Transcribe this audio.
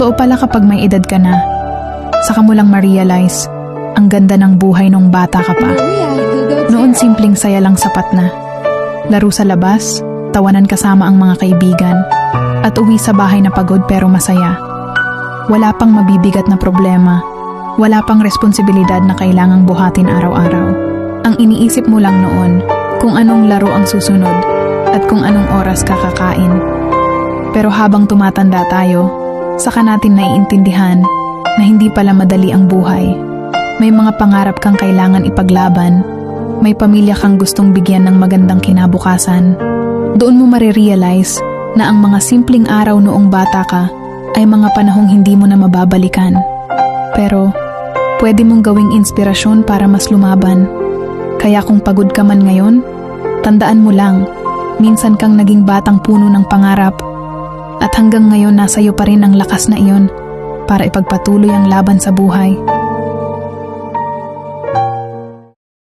Totoo pala kapag may edad ka na, saka mo lang ma-realize ang ganda ng buhay nung bata ka pa. Noon simpleng saya lang sapat na. Laro sa labas, tawanan kasama ang mga kaibigan, at uwi sa bahay na pagod pero masaya. Wala pang mabibigat na problema, wala pang responsibilidad na kailangang buhatin araw-araw. Ang iniisip mo lang noon kung anong laro ang susunod at kung anong oras kakakain. Pero habang tumatanda tayo, saka natin naiintindihan na hindi pala madali ang buhay. May mga pangarap kang kailangan ipaglaban, may pamilya kang gustong bigyan ng magandang kinabukasan. Doon mo marirealize na ang mga simpleng araw noong bata ka ay mga panahong hindi mo na mababalikan. Pero pwede mong gawing inspirasyon para mas lumaban. Kaya kung pagod ka man ngayon, tandaan mo lang, minsan kang naging batang puno ng pangarap. At hanggang ngayon nasa iyo pa rin ang lakas na iyon para ipagpatuloy ang laban sa buhay.